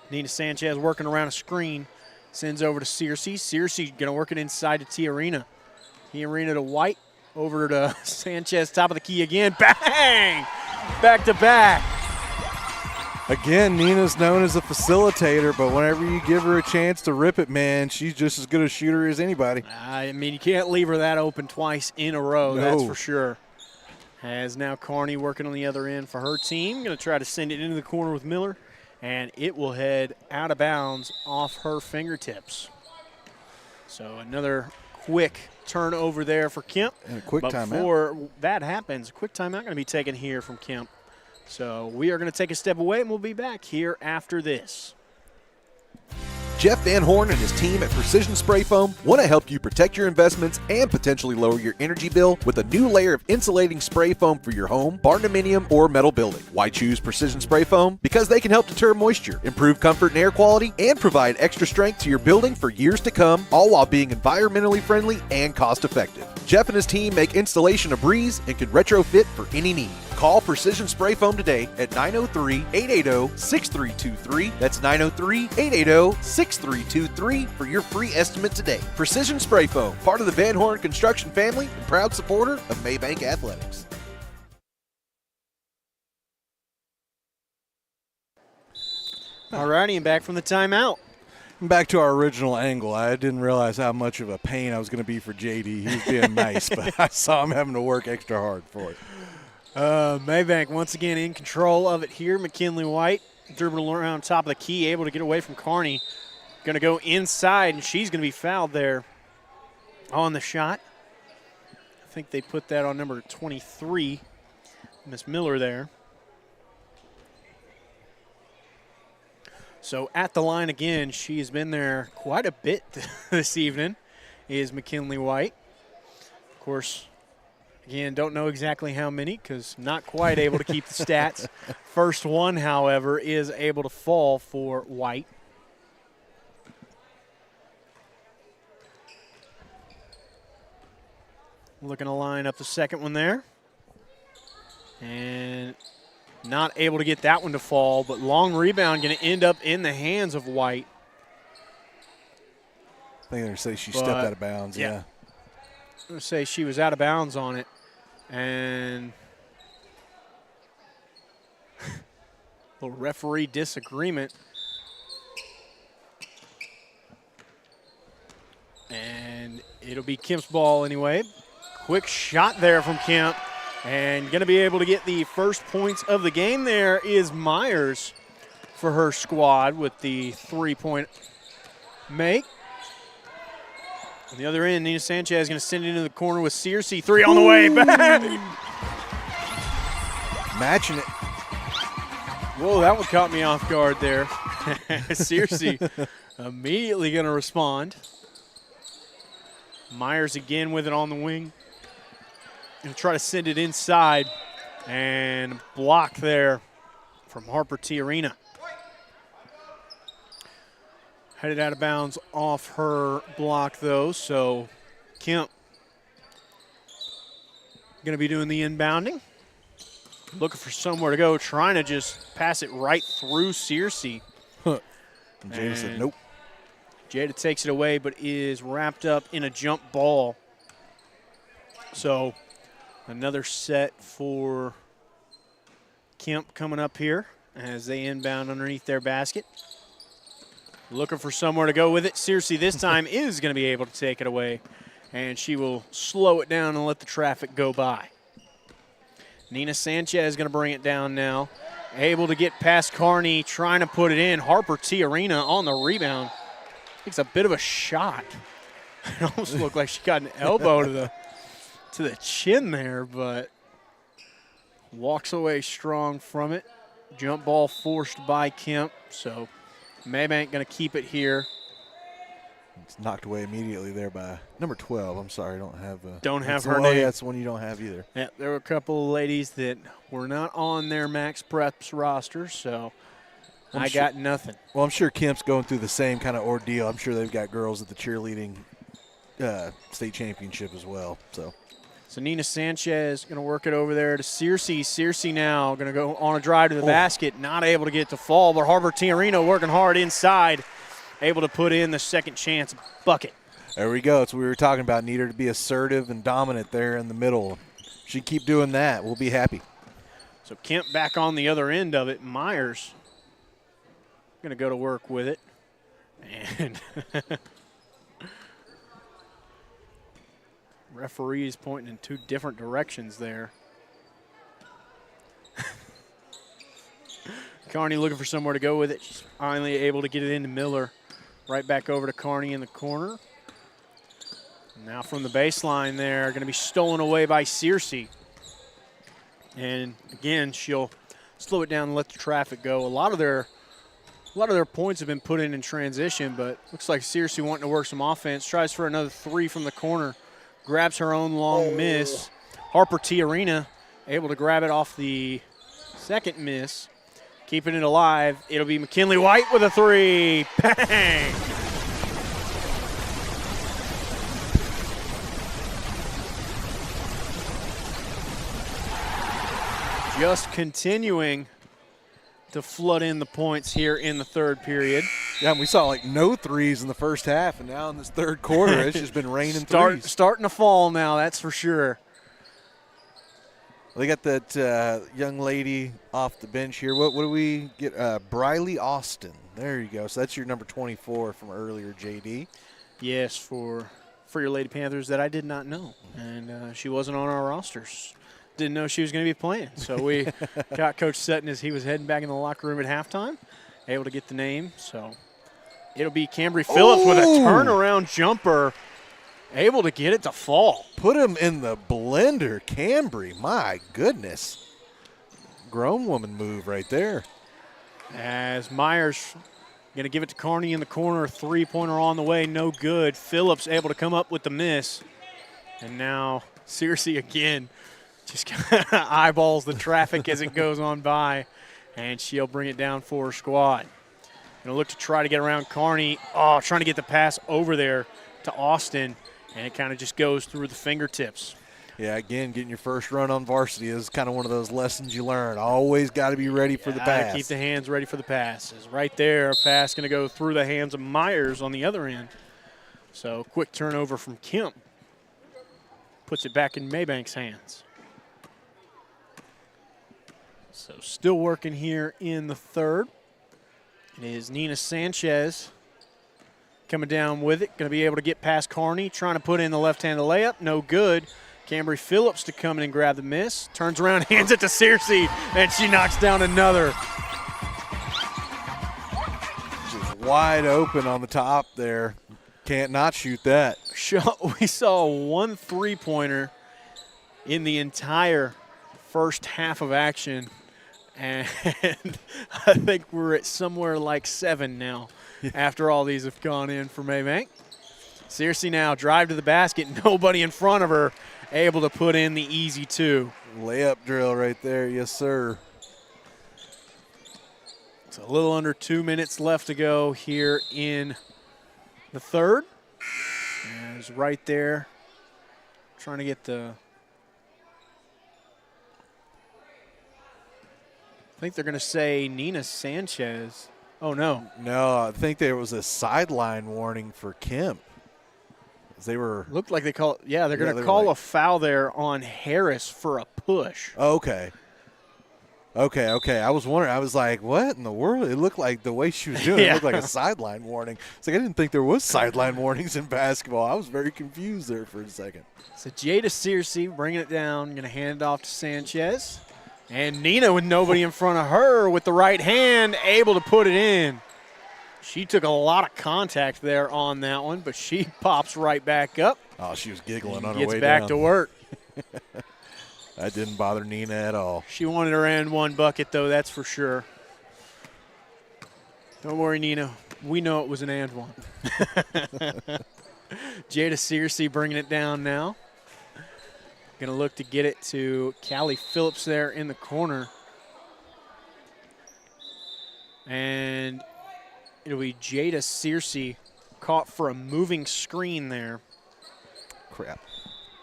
Nina Sanchez working around a screen. Sends over to Searcy. Searcy going to work it inside to Tiarina. Tiarina to White. Over to Sanchez, top of the key again. Bang! Back to back.
Again, Nina's known as a facilitator, but whenever you give her a chance to rip it, man, she's just as good a shooter as anybody.
I mean, you can't leave her that open twice in a row, that's for sure. As now Carney working on the other end for her team. Going to try to send it into the corner with Miller, and it will head out of bounds off her fingertips. So another quick turnover there for Kemp.
And a quick timeout.
Before that happens, a quick timeout going to be taken here from Kemp. So we are going to take a step away, and we'll be back here after this.
Jeff Van Horn and his team at Precision Spray Foam want to help you protect your investments and potentially lower your energy bill with a new layer of insulating spray foam for your home, barndominium, or metal building. Why choose Precision Spray Foam? Because they can help deter moisture, improve comfort and air quality, and provide extra strength to your building for years to come, all while being environmentally friendly and cost-effective. Jeff and his team make installation a breeze and can retrofit for any need. Call Precision Spray Foam today at 903-880-6323. That's 903-880-6323 for your free estimate today. Precision Spray Foam, part of the Van Horn Construction family and proud supporter of Mabank Athletics.
All righty, and back from the timeout.
Back to our original angle. I didn't realize how much of a pain I was going to be for JD. He was being nice, but I saw him having to work extra hard for it.
Mabank once again in control of it here. McKinley White dribbling around top of the key, able to get away from Carney. Going to go inside, and she's going to be fouled there on the shot. I think they put that on number 23, Miss Miller there. So at the line again, she has been there quite a bit this evening, is McKinley White. Of course, again, don't know exactly how many because not quite able to keep the stats. First one, however, is able to fall for White. Looking to line up the second one there. And not able to get that one to fall, but long rebound going to end up in the hands of White.
I think they're going to say she stepped out of bounds, yeah.
I'm going to say she was out of bounds on it. And a little referee disagreement. And it'll be Kemp's ball anyway. Quick shot there from Kemp. And going to be able to get the first points of the game there is Myers for her squad with the three-point make. On the other end, Nina Sanchez is going to send it into the corner with Searcy. Three on the way. Bang!
Matching it.
Whoa, that one caught me off guard there. Searcy immediately going to respond. Myers again with it on the wing. Going to try to send it inside. And block there from Harper Tiarina. Headed out of bounds off her block, though, so Kemp going to be doing the inbounding. Looking for somewhere to go, trying to just pass it right through Searcy.
And Jada said nope.
Jada takes it away, but is wrapped up in a jump ball. So another set for Kemp coming up here as they inbound underneath their basket. Looking for somewhere to go with it. Searcy this time is going to be able to take it away, and she will slow it down and let the traffic go by. Nina Sanchez is going to bring it down now. Able to get past Carney, trying to put it in. Harper Tiarina on the rebound. Takes a bit of a shot. It almost looked like she got an elbow to the chin there, but walks away strong from it. Jump ball forced by Kemp, so Mabank going to keep it here.
It's knocked away immediately there by number 12. I'm sorry, I don't have
her name.
Yeah, that's one you don't have either.
Yeah, there were a couple of ladies that were not on their Max Preps roster, so I got nothing.
Well, I'm sure Kemp's going through the same kind of ordeal. I'm sure they've got girls at the cheerleading state championship as well. So
Nina Sanchez going to work it over there to Searcy. Searcy now going to go on a drive to the basket, not able to get to fall, but Harper Tiarino working hard inside, able to put in the second chance bucket.
There we go. It's what we were talking about. Need her to be assertive and dominant there in the middle. She keep doing that. We'll be happy.
So Kemp back on the other end of it. Myers going to go to work with it. And referees pointing in two different directions there. Carney looking for somewhere to go with it. She's finally able to get it into Miller. Right back over to Carney in the corner. Now from the baseline there, going to be stolen away by Searcy. And again, she'll slow it down and let the traffic go. A lot of their A lot of their points have been put in transition, but looks like Searcy wanting to work some offense. Tries for another 3 from the corner. Grabs her own long miss. Harper Tiarina able to grab it off the second miss. Keeping it alive. It'll be McKinley White with a 3. Bang! Just continuing to flood in the points here in the third period.
Yeah, and we saw like no threes in the first half, and now in this third quarter, it's just been raining threes.
Starting to fall now, that's for sure.
They got that young lady off the bench here. What do we get? Briley Austin. There you go. So that's your number 24 from earlier, JD.
Yes, for your Lady Panthers that I did not know, and she wasn't on our rosters. Didn't know she was going to be playing. So we got Coach Sutton as he was heading back in the locker room at halftime, able to get the name. So it'll be Cambry Phillips with a turnaround jumper, able to get it to fall.
Put him in the blender, Cambry. My goodness. Grown woman move right there.
As Myers going to give it to Carney in the corner. 3-pointer on the way, no good. Phillips able to come up with the miss. And now Searcy again. Just kind of eyeballs the traffic as it goes on by, and she'll bring it down for her squad. Going to look to try to get around Carney. Oh, trying to get the pass over there to Austin, and it kind of just goes through the fingertips.
Yeah, again, getting your first run on varsity is kind of one of those lessons you learn. Always got to be ready for the pass.
Keep the hands ready for the passes. Right there, a pass going to go through the hands of Myers on the other end. So quick turnover from Kemp. Puts it back in Mabank's hands. So still working here in the third. It is Nina Sanchez coming down with it. Going to be able to get past Carney. Trying to put in the left-handed layup. No good. Cambry Phillips to come in and grab the miss. Turns around, hands it to Searcy, and she knocks down another.
Just wide open on the top there. Can't not shoot that.
We saw one 3-pointer in the entire first half of action. And I think we're at somewhere like 7 now after all these have gone in for Mabank. Searcy now drive to the basket, nobody in front of her, able to put in the easy 2.
Layup drill right there, yes sir.
It's a little under 2 minutes left to go here in the third. And it's right there, trying to get the I think they're going to say Nina Sanchez. Oh, no.
No, I think there was a sideline warning for Kemp. They were.
Looked like they call. Yeah, they're going to call a foul there on Harris for a push.
Okay. I was wondering. I was like, what in the world? It looked like the way she was doing it looked like a sideline warning. It's like I didn't think there was sideline warnings in basketball. I was very confused there for a second.
So Jada Searcy bringing it down. Going to hand it off to Sanchez. And Nina with nobody in front of her with the right hand, able to put it in. She took a lot of contact there on that one, but she pops right back up.
Oh, she was giggling on her way down.
Gets back to work.
That didn't bother Nina at all.
She wanted her and one bucket, though, that's for sure. Don't worry, Nina. We know it was an and one. Jada Searcy bringing it down now. Going to look to get it to Callie Phillips there in the corner. And it'll be Jada Searcy caught for a moving screen there.
Crap.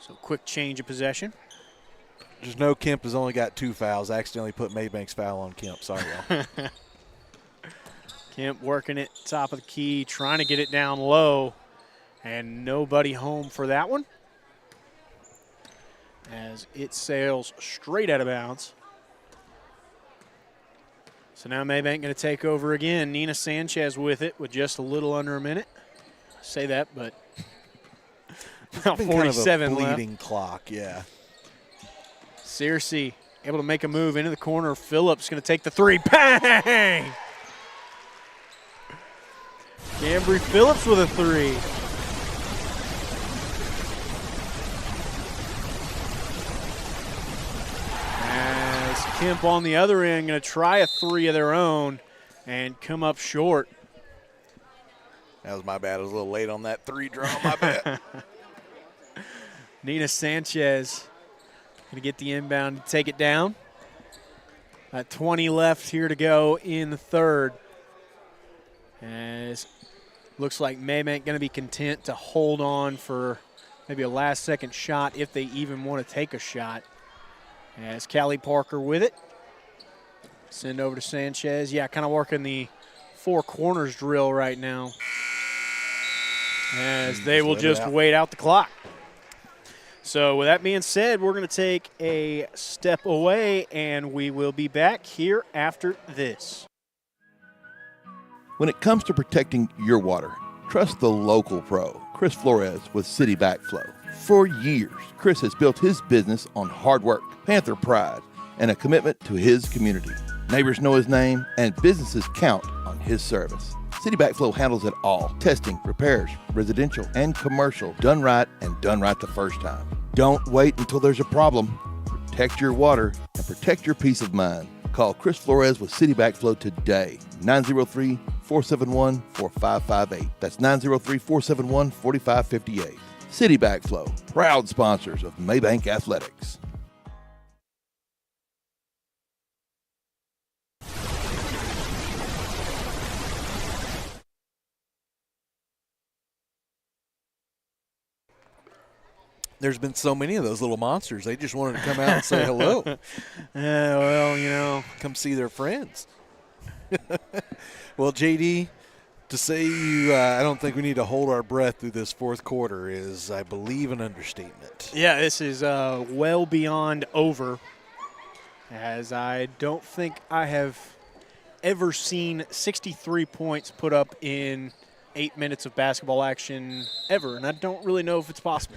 So quick change of possession.
Just know Kemp has only got 2 fouls. I accidentally put Mabank's foul on Kemp. Sorry, y'all.
Kemp working it top of the key, trying to get it down low. And nobody home for that one, as it sails straight out of bounds. So now Mabank going to take over again. Nina Sanchez with it with just a little under a minute. I say that, but about 47
kind of a
left.
bleeding clock, yeah.
Searcy able to make a move into the corner. Phillips going to take the 3. Bang! Cambry Phillips with a 3. Kemp on the other end going to try a 3 of their own. and come up short.
That was my bad. I was a little late on that 3 draw, my bad.
Nina Sanchez going to get the inbound to take it down. 20 left here to go in the third. As looks like Mabank going to be content to hold on for maybe a last-second shot if they even want to take a shot. As Callie Parker with it. Send over to Sanchez. Yeah, kind of working the 4 corners drill right now. As they will just wait out the clock. So with that being said, we're going to take a step away, and we will be back here after this.
When it comes to protecting your water, trust the local pro, Chris Flores with City Backflow. For years, Chris has built his business on hard work, Panther pride, and a commitment to his community. Neighbors know his name, and businesses count on his service. City Backflow handles it all. Testing, repairs, residential and commercial, done right and done right the first time. Don't wait until there's a problem. Protect your water and protect your peace of mind. Call Chris Flores with City Backflow today, 903-471-4558. That's 903-471-4558. City Backflow, proud sponsors of Mabank Athletics.
There's been so many of those little monsters. They just wanted to come out and say hello.
Well, you know.
Come see their friends. Well, JD, to say you, I don't think we need to hold our breath through this fourth quarter is, I believe, an understatement.
Yeah, this is well beyond over, as I don't think I have ever seen 63 points put up in 8 minutes of basketball action ever, and I don't really know if it's possible.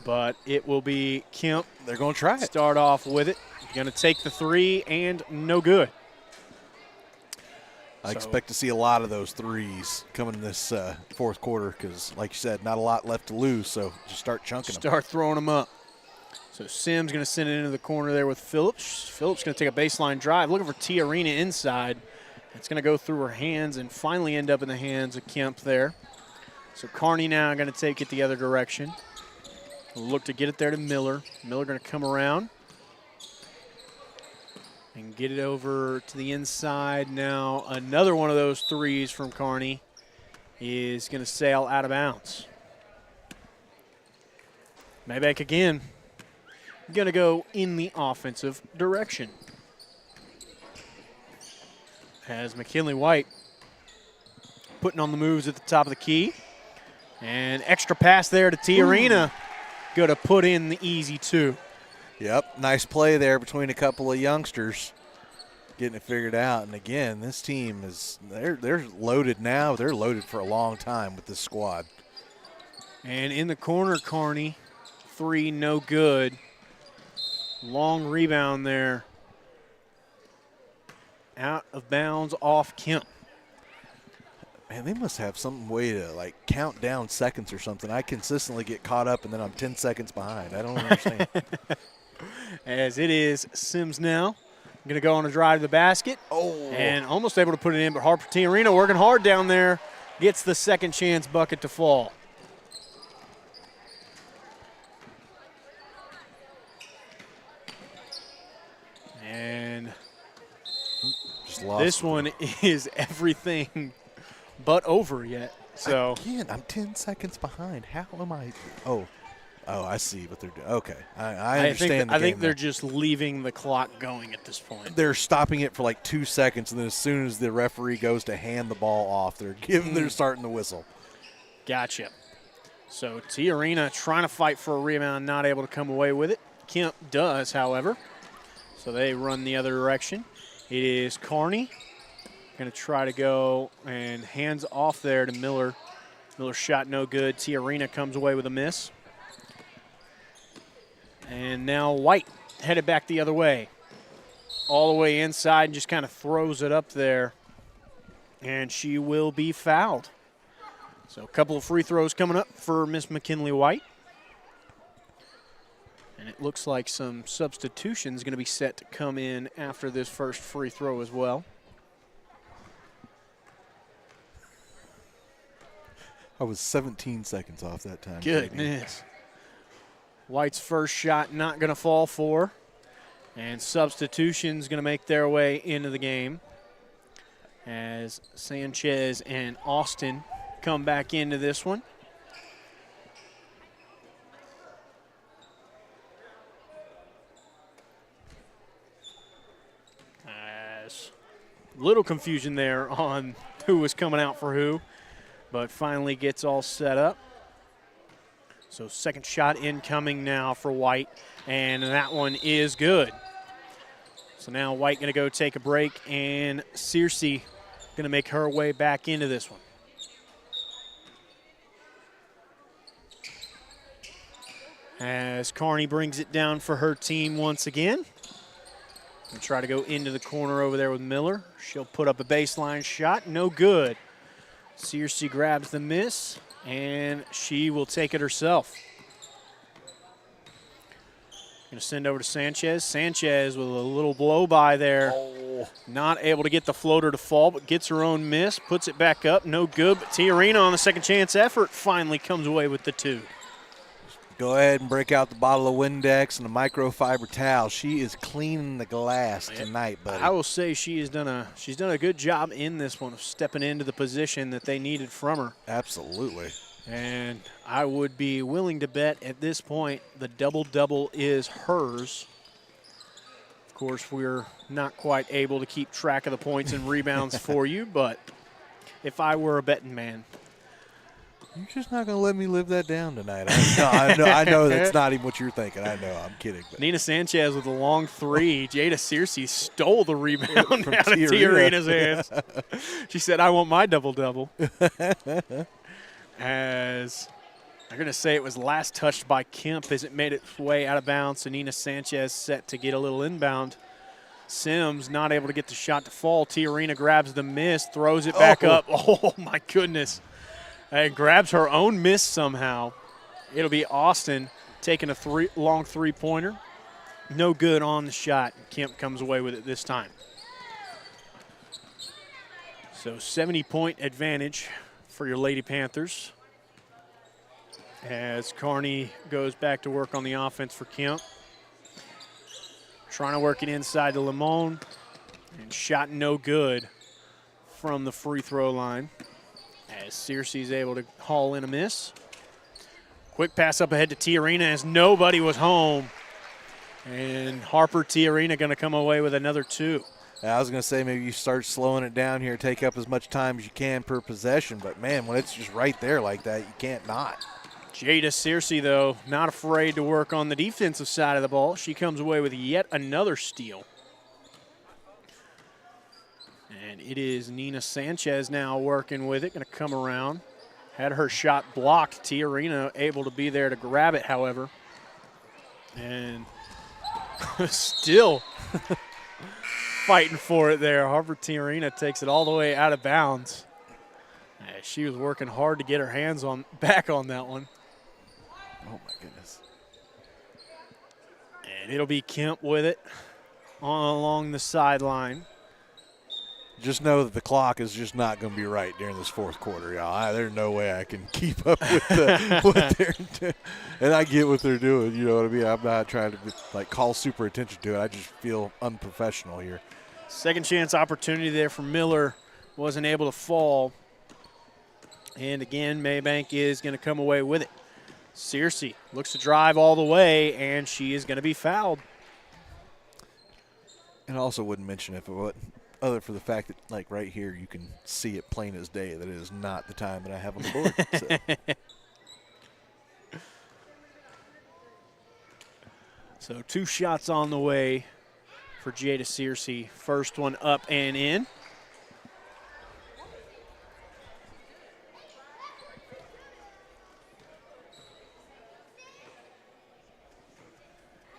But it will be Kemp.
They're going to try it.
Start off with it. Going to take the 3 and no good.
I expect to see a lot of those threes coming in this fourth quarter because, like you said, not a lot left to lose, so just start chunking them.
Start throwing them up. So Sims going to send it into the corner there with Phillips. Phillips going to take a baseline drive, looking for T. Arena inside. It's going to go through her hands and finally end up in the hands of Kemp there. So Carney now going to take it the other direction. We'll look to get it there to Miller. Miller going to come around and get it over to the inside. Now another one of those threes from Carney is going to sail out of bounds. Mabank again going to go in the offensive direction. Has McKinley White putting on the moves at the top of the key. And extra pass there to T. Arena. Going to put in the easy 2.
Yep, nice play there between a couple of youngsters getting it figured out. And again, this team is they're loaded now. They're loaded for a long time with this squad.
And in the corner, Carney, 3 no good. Long rebound there. Out of bounds off Kemp.
Man, they must have some way to, like, count down seconds or something. I consistently get caught up, and then I'm 10 seconds behind. I don't understand.
As it is Sims now. Going to go on a drive to the basket.
Oh.
And almost able to put it in, but Harper T. Arena working hard down there. Gets the second chance bucket to fall. And this one is everything but over yet. So
again, I'm 10 seconds behind. How am I? Oh, I see what they're doing. Okay, I understand.
I think they're just leaving the clock going at this point.
They're stopping it for like 2 seconds, and then as soon as the referee goes to hand the ball off, they're starting the whistle.
Gotcha. So T. Arena trying to fight for a rebound, not able to come away with it. Kemp does, however. So they run the other direction. It is Carney going to try to go and hands off there to Miller. Miller's shot no good. T. Arena comes away with a miss. And now White headed back the other way. All the way inside and just kind of throws it up there. And she will be fouled. So a couple of free throws coming up for Miss McKinley White. And it looks like some substitutions going to be set to come in after this first free throw as well.
I was 17 seconds off that time.
Goodness. White's first shot not going to fall for. And substitutions going to make their way into the game as Sanchez and Austin come back into this one. As little confusion there on who was coming out for who, but finally gets all set up. So second shot incoming now for White, and that one is good. So now White going to go take a break, and Searcy going to make her way back into this one. As Kearney brings it down for her team once again. And try to go into the corner over there with Miller. She'll put up a baseline shot, no good. Searcy grabs the miss, and she will take it herself. Going to send over to Sanchez. Sanchez with a little blow by there. Oh. Not able to get the floater to fall, but gets her own miss, puts it back up, no good. But Tiarina on the second chance effort finally comes away with the two.
Go ahead and break out the bottle of Windex and the microfiber towel. She is cleaning the glass tonight, buddy.
I will say she's done a good job in this one of stepping into the position that they needed from her.
Absolutely.
And I would be willing to bet at this point the double-double is hers. Of course, we're not quite able to keep track of the points and rebounds for you, but if I were a betting man.
You're just not going to let me live that down tonight. I know that's not even what you're thinking. I know, I'm kidding. But.
Nina Sanchez with a long three. Jada Searcy stole the rebound out of Tiarina's hands. She said, I want my double-double. As I'm going to say it was last touched by Kemp as it made its way out of bounds. So Nina Sanchez set to get a little inbound. Sims not able to get the shot to fall. Tiarina grabs the miss, throws it back up. Oh, my goodness. And grabs her own miss somehow. It'll be Austin taking a long three-pointer. No good on the shot. Kemp comes away with it this time. So 70-point advantage for your Lady Panthers. As Kearney goes back to work on the offense for Kemp. Trying to work it inside to Limon. And shot no good from the free throw line. As Searcy's able to haul in a miss. Quick pass up ahead to Tiarina as nobody was home. And Harper Tiarina going to come away with another two.
I was going to say maybe you start slowing it down here, take up as much time as you can per possession. But, man, when it's just right there like that, you can't not.
Jada Searcy, though, not afraid to work on the defensive side of the ball. She comes away with yet another steal. And it is Nina Sanchez now working with it, going to come around. Had her shot blocked. Tiarina able to be there to grab it, however. And still fighting for it there. Harper Tiarina takes it all the way out of bounds. She was working hard to get her hands back on that one.
Oh, my goodness.
And it'll be Kemp with it along the sideline.
Just know that the clock is just not going to be right during this fourth quarter, y'all. There's no way I can keep up with what they're doing. And I get what they're doing, you know what I mean? I'm not trying to, call super attention to it. I just feel unprofessional here.
Second chance opportunity there for Miller. Wasn't able to fall. And, again, Mabank is going to come away with it. Searcy looks to drive all the way, and she is going to be fouled.
And I also wouldn't mention if it wasn't. Other for the fact that, right here, you can see it plain as day that it is not the time that I have on the board.
So 2 shots on the way for Jada Searcy. First one up and in.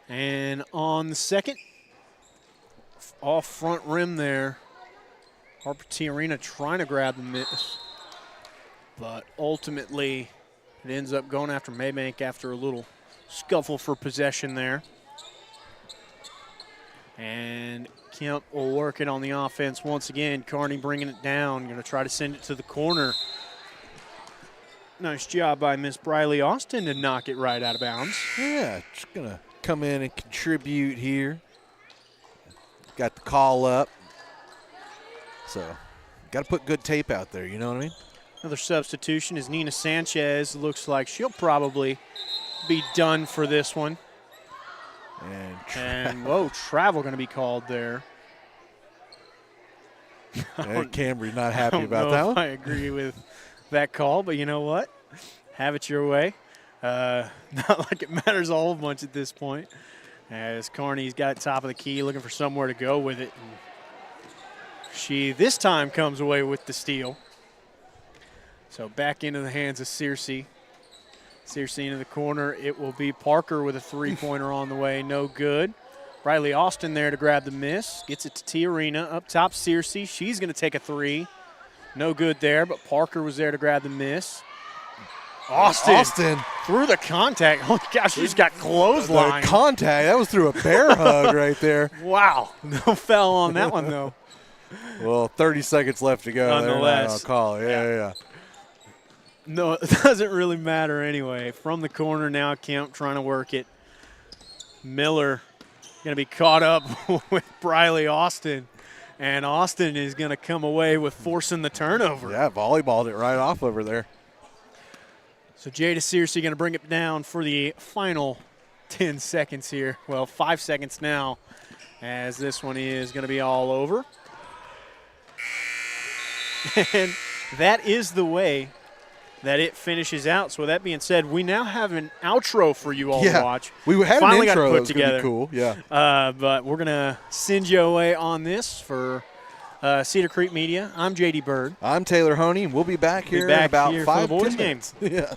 And on the second, off front rim there. Harper Tiarina trying to grab the miss. But ultimately, it ends up going after Mabank after a little scuffle for possession there. And Kemp will work it on the offense once again. Kearney bringing it down, going to try to send it to the corner. Nice job by Miss Briley Austin to knock it right out of bounds.
Yeah, just going to come in and contribute here. Got the call up. So, got to put good tape out there, you know what I mean?
Another substitution is Nina Sanchez. Looks like she'll probably be done for this one. And whoa, travel going to be called there.
Cambry's not happy about that one.
I agree with that call, but you know what? Have it your way. Not like it matters a whole bunch at this point. As Kearney's got top of the key, looking for somewhere to go with it. And she this time comes away with the steal. So back into the hands of Searcy. Searcy into the corner. It will be Parker with a three-pointer on the way. No good. Riley Austin there to grab the miss. Gets it to Tiarina. Up top, Searcy. She's going to take a three. No good there, but Parker was there to grab the miss. Austin through the contact. Oh, gosh, she just got clotheslined.
The contact. That was through a bear hug right there.
Wow. No foul on that one, though.
Well, 30 seconds left to go.
Nonetheless.
Call. Yeah.
No, it doesn't really matter anyway. From the corner now, Kemp trying to work it. Miller going to be caught up with Briley Austin. And Austin is going to come away with forcing the turnover.
Yeah, volleyballed it right off over there.
So Jada Searcy going to bring it down for the final 10 seconds here. Well, 5 seconds now, as this one is going to be all over. And that is the way that it finishes out. So with that being said, we now have an outro for you all to watch.
We had
finally
an intro
got
that
put
was
together.
Cool. Yeah.
But we're going to send you away on this for Cedar Creek Media. I'm JD Bird.
I'm Taylor Honey. We'll be back here in about 5
for the boys'
10 minutes. Yeah.